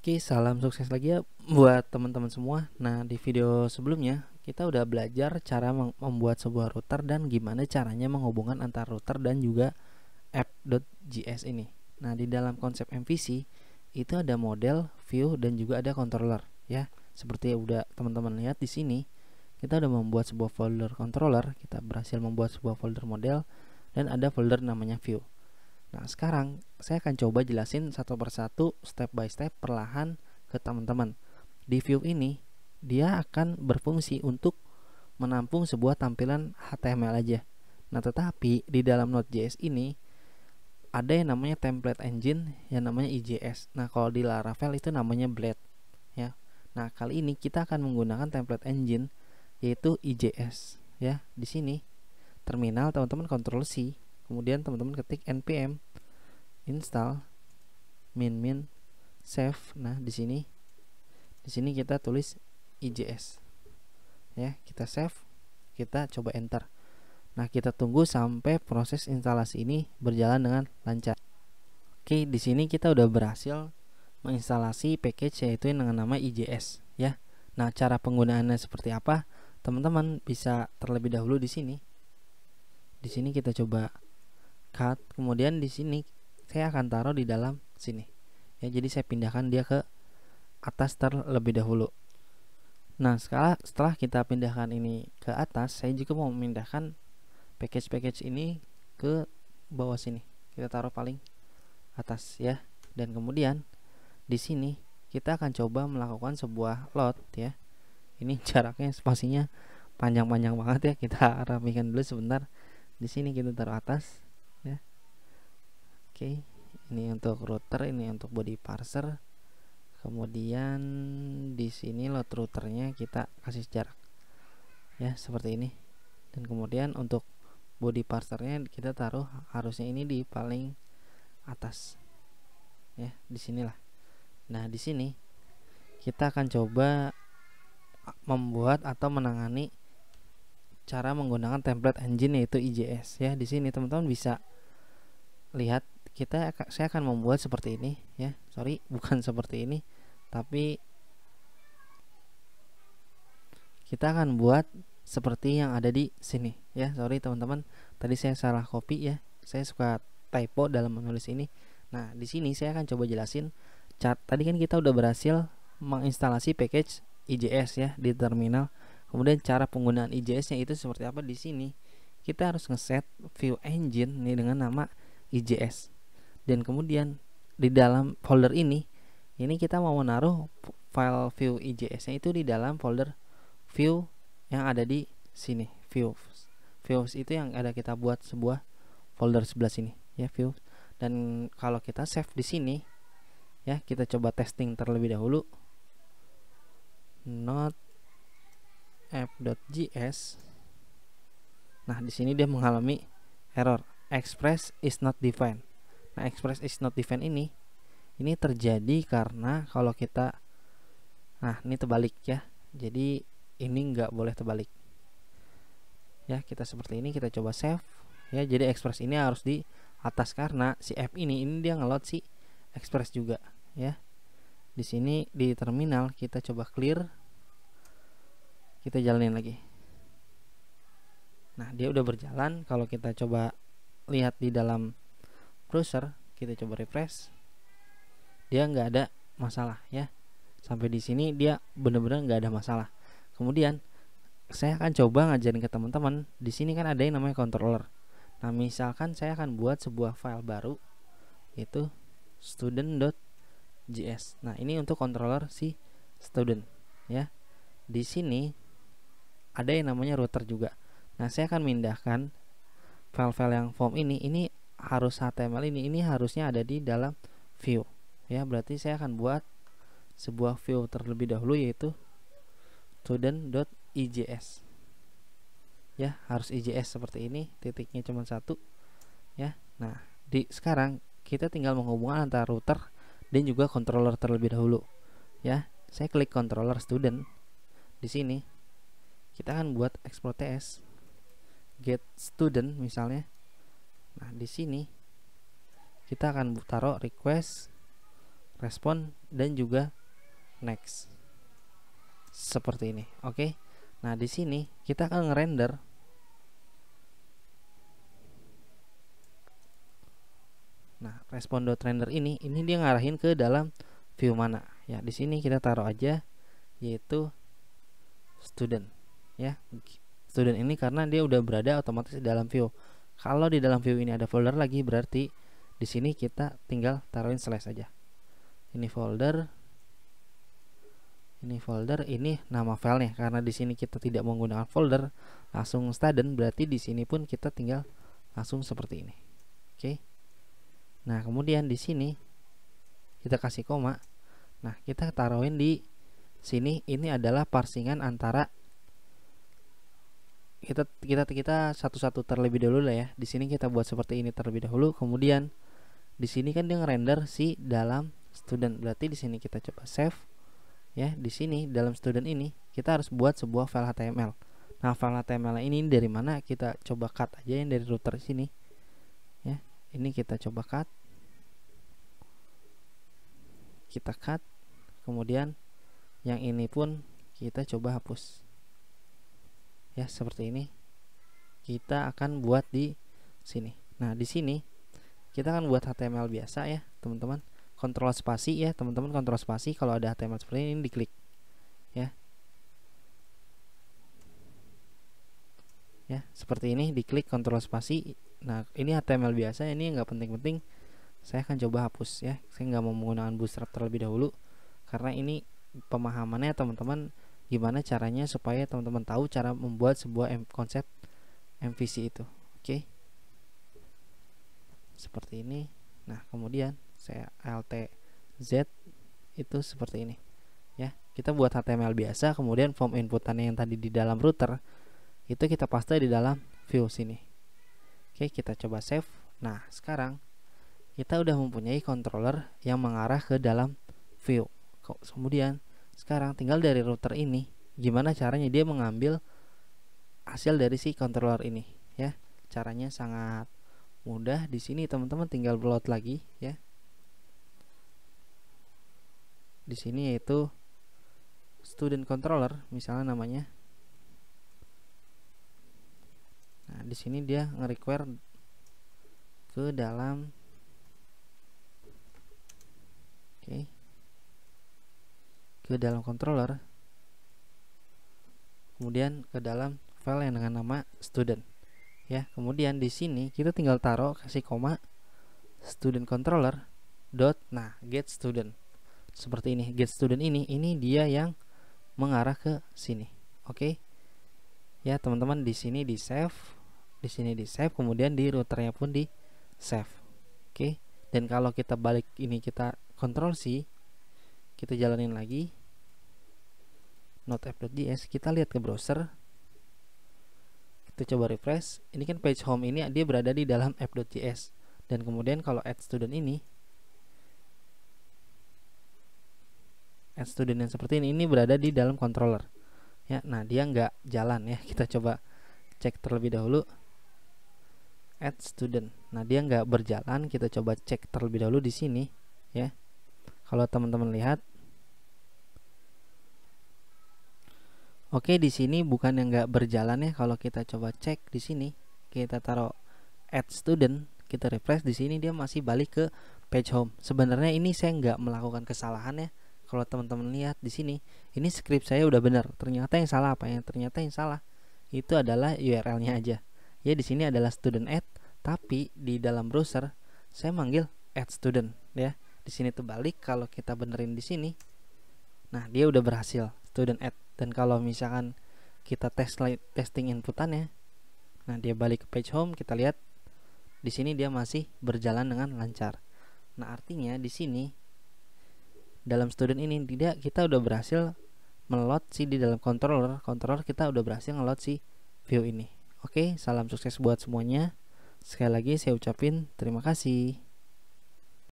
Oke, salam sukses lagi ya buat teman-teman semua. Nah, di video sebelumnya kita udah belajar cara membuat sebuah router dan gimana caranya menghubungkan antara router dan juga app.js ini. Nah, di dalam konsep MVC itu ada model, view, dan juga ada controller ya. Seperti yang udah teman-teman lihat di sini, kita udah membuat sebuah folder controller, kita berhasil membuat sebuah folder model dan ada folder namanya view. Nah, sekarang saya akan coba jelasin satu persatu, step by step, perlahan ke teman-teman. Di view ini, dia akan berfungsi untuk menampung sebuah tampilan HTML aja. Nah, tetapi di dalam Node.js ini ada yang namanya template engine yang namanya IJS. Nah, kalau di Laravel itu namanya Blade ya. Nah, kali ini kita akan menggunakan template engine yaitu IJS ya. Di sini terminal teman-teman Ctrl C, kemudian teman-teman ketik npm install min save. Nah, di sini kita tulis IJS ya, kita save, kita coba enter. Nah, kita tunggu sampai proses instalasi ini berjalan dengan lancar. Oke, di sini kita udah berhasil menginstalasi package yaitu dengan nama IJS ya. Nah, cara penggunaannya seperti apa? Teman-teman bisa terlebih dahulu di sini. Di sini kita coba cut, kemudian di sini saya akan taruh di dalam sini ya, jadi saya pindahkan dia ke atas terlebih dahulu. Nah, setelah kita pindahkan ini ke atas, saya juga mau memindahkan package ini ke bawah sini, kita taruh paling atas ya. Dan kemudian di sini kita akan coba melakukan sebuah load ya. Ini jaraknya spasinya panjang-panjang banget ya, kita rapikan dulu sebentar. Di sini kita taruh atas ya. Oke, ini untuk router, ini untuk body parser. Kemudian di sini load routernya kita kasih jarak ya, seperti ini. Dan kemudian untuk body parsernya kita taruh harusnya ini di paling atas ya, di sinilah. Nah, di sini kita akan coba membuat atau menangani cara menggunakan template engine yaitu IJS ya. Di sini teman-teman bisa lihat saya akan membuat seperti ini ya. Sorry, bukan seperti ini, tapi kita akan buat seperti yang ada di sini ya. Sorry teman-teman, tadi saya salah copy ya. Saya suka typo dalam menulis ini. Nah, di sini saya akan coba jelasin. Tadi kan kita udah berhasil menginstalasi package IJS ya di terminal. Kemudian cara penggunaan IJS-nya itu seperti apa? Di sini kita harus ngeset view engine nih dengan nama IJS. Dan kemudian di dalam folder ini kita mau menaruh file view IJS-nya itu di dalam folder view yang ada di sini. Views itu yang ada kita buat sebuah folder sebelah sini ya, view. Dan kalau kita save di sini ya, kita coba testing terlebih dahulu. Node app.js. Nah, di sini dia mengalami error express is not defined. Nah, express is not defined ini terjadi karena kalau kita, nah ini terbalik ya, jadi ini nggak boleh terbalik ya. Kita seperti ini, kita coba save ya. Jadi express ini harus di atas karena si app ini dia ngeload si express juga ya. Di sini di terminal kita coba clear, kita jalanin lagi. Nah, dia udah berjalan. Kalau kita coba lihat di dalam browser, kita coba refresh, dia nggak ada masalah ya. Sampai di sini dia benar-benar nggak ada masalah. Kemudian saya akan coba ngajarin ke teman-teman. Di sini kan ada yang namanya controller. Nah, misalkan saya akan buat sebuah file baru yaitu student.js. Nah, ini untuk controller si student ya. Di sini ada yang namanya router juga. Nah, saya akan mindahkan file-file yang form ini harus HTML ini harusnya ada di dalam view ya. Berarti saya akan buat sebuah view terlebih dahulu yaitu student.ijs ya, harus IJS seperti ini, titiknya cuma satu ya. Nah, sekarang kita tinggal menghubungkan antara router dan juga controller terlebih dahulu ya. Saya klik controller student. Di sini kita akan buat export ts get student misalnya. Nah, di sini kita akan taruh request respon dan juga next. Seperti ini. Oke. Nah, di sini kita akan ngerender. Nah, respon.render ini dia ngarahin ke dalam view mana. Ya, di sini kita taruh aja yaitu student. Ya, student ini karena dia udah berada otomatis di dalam view. Kalau di dalam view ini ada folder lagi, berarti di sini kita tinggal taruhin slash aja. Ini folder, ini nama filenya. Karena di sini kita tidak menggunakan folder, langsung student, berarti di sini pun kita tinggal langsung seperti ini. Oke. Nah, kemudian di sini kita kasih koma. Nah, kita taruhin di sini, ini adalah parsingan antara kita satu-satu terlebih dahulu lah ya. Di sini kita buat seperti ini terlebih dahulu. Kemudian di sini kan dia ngerender si dalam student. Berarti di sini kita coba save. Ya, di sini dalam student ini kita harus buat sebuah file HTML. Nah, file HTML ini dari mana? Kita coba cut aja yang dari router sini. Ya, ini kita coba cut. Kita cut. Kemudian yang ini pun kita coba hapus. Ya, seperti ini. Kita akan buat di sini. Nah, di sini kita akan buat HTML biasa ya, teman-teman. Kontrol spasi ya, teman-teman, kontrol spasi kalau ada HTML seperti ini diklik. Ya. Ya, seperti ini diklik kontrol spasi. Nah, ini HTML biasa, ini nggak penting-penting. Saya akan coba hapus ya. Saya nggak mau menggunakan Bootstrap terlebih dahulu karena ini pemahamannya teman-teman gimana caranya supaya teman-teman tahu cara membuat sebuah konsep MVC itu. Oke. Seperti ini. Nah, kemudian saya Alt Z itu seperti ini. Ya, kita buat HTML biasa, kemudian form inputannya yang tadi di dalam router itu kita paste di dalam view sini. Oke, kita coba save. Nah, sekarang kita udah mempunyai controller yang mengarah ke dalam view. Kemudian sekarang tinggal dari router ini gimana caranya dia mengambil hasil dari si controller ini ya. Caranya sangat mudah. Di sini teman-teman tinggal load lagi ya. Di sini yaitu student controller misalnya namanya. Nah, di sini dia nge-require ke dalam ke dalam controller, kemudian ke dalam file yang dengan nama student ya. Kemudian di sini kita tinggal taruh kasih koma student controller dot get student seperti ini. Get student ini dia yang mengarah ke sini. Oke. Ya, teman-teman, di sini di save, kemudian di routernya pun di save. Oke. Dan kalau kita balik ini kita Ctrl C, kita jalanin lagi node.app.js, kita lihat ke browser, kita coba refresh. Ini kan page home ini dia berada di dalam app.js, dan kemudian kalau add student ini, add student yang seperti ini berada di dalam controller ya. Nah, dia nggak jalan ya. Kita coba cek terlebih dahulu add student. Nah, dia nggak berjalan. Kita coba cek terlebih dahulu di sini ya. Kalau teman-teman lihat, oke, di sini bukan yang nggak berjalan ya. Kalau kita coba cek di sini, kita taruh add student, kita refresh, di sini dia masih balik ke page home. Sebenarnya ini saya nggak melakukan kesalahan ya. Kalau teman-teman lihat di sini, ini script saya udah benar. Ternyata yang salah apa ya? Ternyata yang salah itu adalah URL-nya aja. Ya, di sini adalah student add, tapi di dalam browser saya manggil add student ya. Di sini tuh balik, kalau kita benerin di sini, nah dia udah berhasil student add. Dan kalau misalkan kita testing inputannya, nah dia balik ke page home, kita lihat di sini dia masih berjalan dengan lancar. Nah, artinya di sini dalam student ini tidak, kita udah berhasil meload si di dalam controller kita udah berhasil ngeload si view ini. Oke, salam sukses buat semuanya. Sekali lagi saya ucapin terima kasih.